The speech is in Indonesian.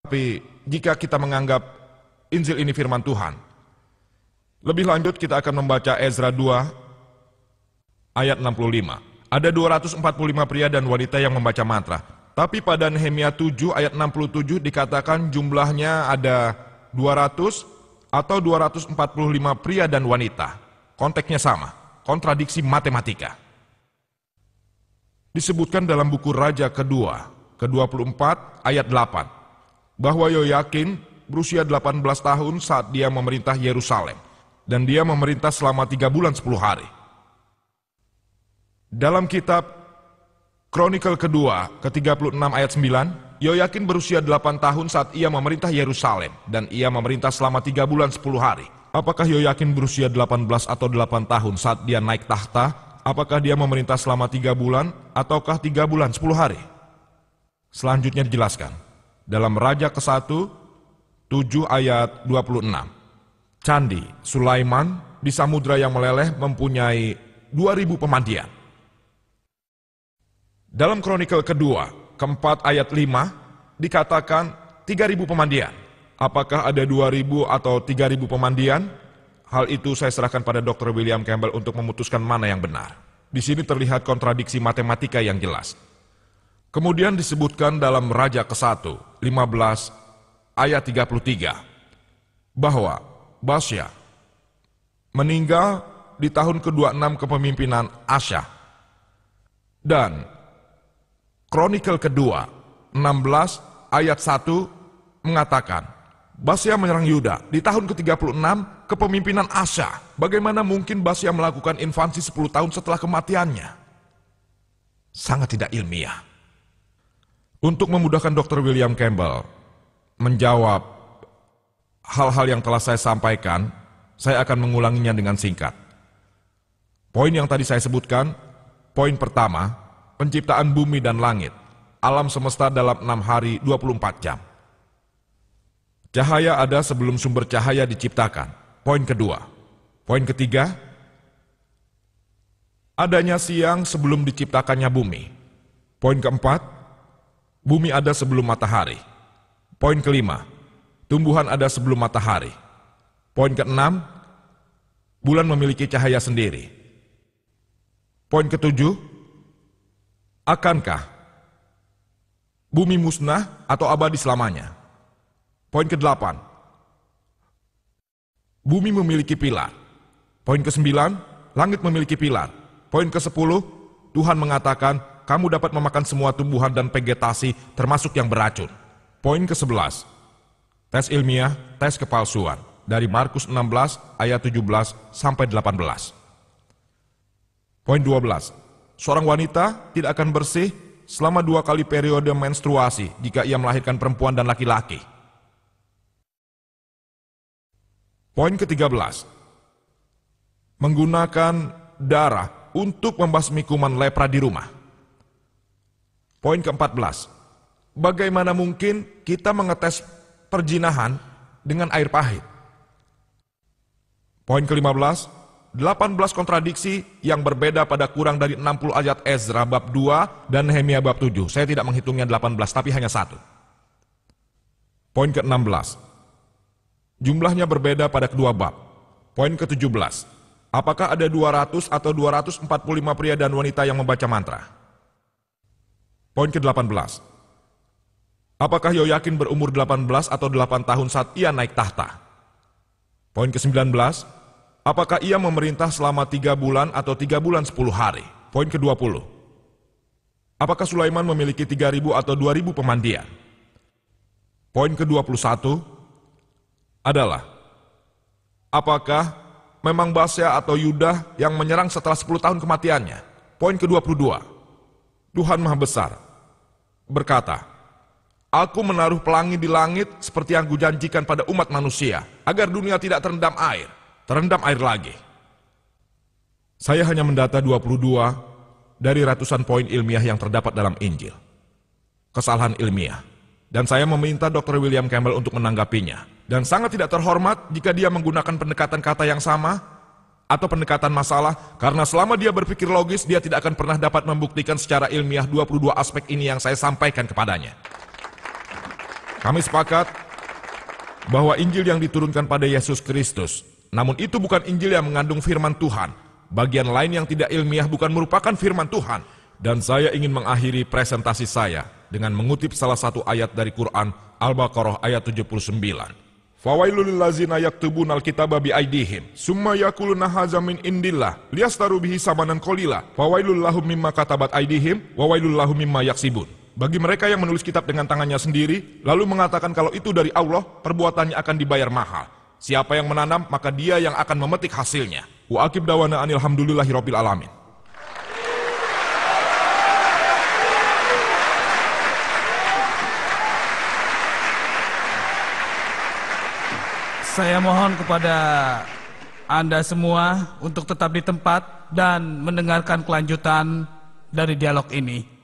Tapi jika kita menganggap Injil ini firman Tuhan, lebih lanjut kita akan membaca Ezra 2 ayat 65. Ada 245 pria dan wanita yang membaca mantra. Tapi pada Nehemia 7 ayat 67 dikatakan jumlahnya ada 200 atau 245 pria dan wanita. Konteksnya sama, kontradiksi matematika. Disebutkan dalam buku Raja kedua, ke-24 ayat 8. Bahwa Yoyakin berusia 18 tahun saat dia memerintah Yerusalem, dan dia memerintah selama 3 bulan 10 hari. Dalam kitab Kronikel kedua, ke-36 ayat 9, Yoyakin berusia 8 tahun saat ia memerintah Yerusalem, dan ia memerintah selama 3 bulan 10 hari. Apakah Yoyakin berusia 18 atau 8 tahun saat dia naik tahta? Apakah dia memerintah selama 3 bulan, ataukah 3 bulan 10 hari? Selanjutnya dijelaskan dalam Raja ke-1, 7 ayat 26. Candi Sulaiman di samudra yang meleleh mempunyai 2000 pemandian. Dalam Kronikel kedua, ke-4 ayat 5, dikatakan 3000 pemandian. Apakah ada 2000 atau 3000 pemandian? Hal itu saya serahkan pada Dr. William Campbell untuk memutuskan mana yang benar. Di sini terlihat kontradiksi matematika yang jelas. Kemudian disebutkan dalam Raja ke-1, 15 ayat 33, bahwa Basya meninggal di tahun ke-26 kepemimpinan Asya. Dan Kronikel kedua, 16 ayat 1 mengatakan, Basya menyerang Yuda di tahun ke-36 kepemimpinan Asya. Bagaimana mungkin Basya melakukan invasi 10 tahun setelah kematiannya? Sangat tidak ilmiah. Untuk memudahkan Dr. William Campbell menjawab hal-hal yang telah saya sampaikan, saya akan mengulanginya dengan singkat. Poin yang tadi saya sebutkan, poin pertama, penciptaan bumi dan langit, alam semesta dalam 6 hari 24 jam. Cahaya ada sebelum sumber cahaya diciptakan. Poin kedua. Poin ketiga, adanya siang sebelum diciptakannya bumi. Poin keempat, bumi ada sebelum matahari. Poin kelima, tumbuhan ada sebelum matahari. Poin keenam, bulan memiliki cahaya sendiri. Poin ketujuh, akankah bumi musnah atau abadi selamanya? Poin kedelapan, bumi memiliki pilar. Poin ke-9, langit memiliki pilar. Poin ke-10, Tuhan mengatakan, kamu dapat memakan semua tumbuhan dan vegetasi termasuk yang beracun. Poin ke-11, tes ilmiah, tes kepalsuan. Dari Markus 16 ayat 17 sampai 18. Poin 12, seorang wanita tidak akan bersih selama 2 kali periode menstruasi jika ia melahirkan perempuan dan laki-laki. Poin ke-13, menggunakan darah untuk membasmi kuman lepra di rumah. Poin ke-14, bagaimana mungkin kita mengetes perjinahan dengan air pahit? Poin ke-15, 18 kontradiksi yang berbeda pada kurang dari 60 ayat Ezra bab 2 dan Nehemia bab 7. Saya tidak menghitungnya 18, tapi hanya 1. Poin ke-16, jumlahnya berbeda pada kedua bab. Poin ke-17, apakah ada 200 atau 245 pria dan wanita yang membaca mantra? Poin ke-18, apakah Yoyakin berumur 18 atau 8 tahun saat ia naik tahta? Poin ke-19, apakah ia memerintah selama 3 bulan atau 3 bulan 10 hari? Poin ke-20, apakah Sulaiman memiliki 3.000 atau 2.000 pemandian? Poin ke-21 adalah, apakah memang Basya atau Yuda yang menyerang setelah 10 tahun kematiannya? Poin ke-22, Tuhan Maha Besar berkata, aku menaruh pelangi di langit seperti yang kujanjikan pada umat manusia, agar dunia tidak terendam air lagi. Saya hanya mendata 22 dari ratusan poin ilmiah yang terdapat dalam Injil. Kesalahan ilmiah. Dan saya meminta Dr. William Campbell untuk menanggapinya. Dan sangat tidak terhormat jika dia menggunakan pendekatan kata yang sama atau pendekatan masalah, karena selama dia berpikir logis, dia tidak akan pernah dapat membuktikan secara ilmiah 22 aspek ini yang saya sampaikan kepadanya. Kami sepakat bahwa Injil yang diturunkan pada Yesus Kristus, namun itu bukan Injil yang mengandung firman Tuhan. Bagian lain yang tidak ilmiah bukan merupakan firman Tuhan. Dan saya ingin mengakhiri presentasi saya dengan mengutip salah satu ayat dari Quran Al-Baqarah ayat 79. Fawailul ladzina yaktubuna al-kitaba biaidihim summa yaquluna hadza min indillah liyastaru bihi samanan qalila fawailul lahum mimma katabat aidihim wa wailul lahum mimma yaksibun. Bagi mereka yang menulis kitab dengan tangannya sendiri lalu mengatakan kalau itu dari Allah, perbuatannya akan dibayar mahal. Siapa yang menanam maka dia yang akan memetik hasilnya. Wa aqib dawana anil hamdulillahirabbil alamin. Saya mohon kepada Anda semua untuk tetap di tempat dan mendengarkan kelanjutan dari dialog ini.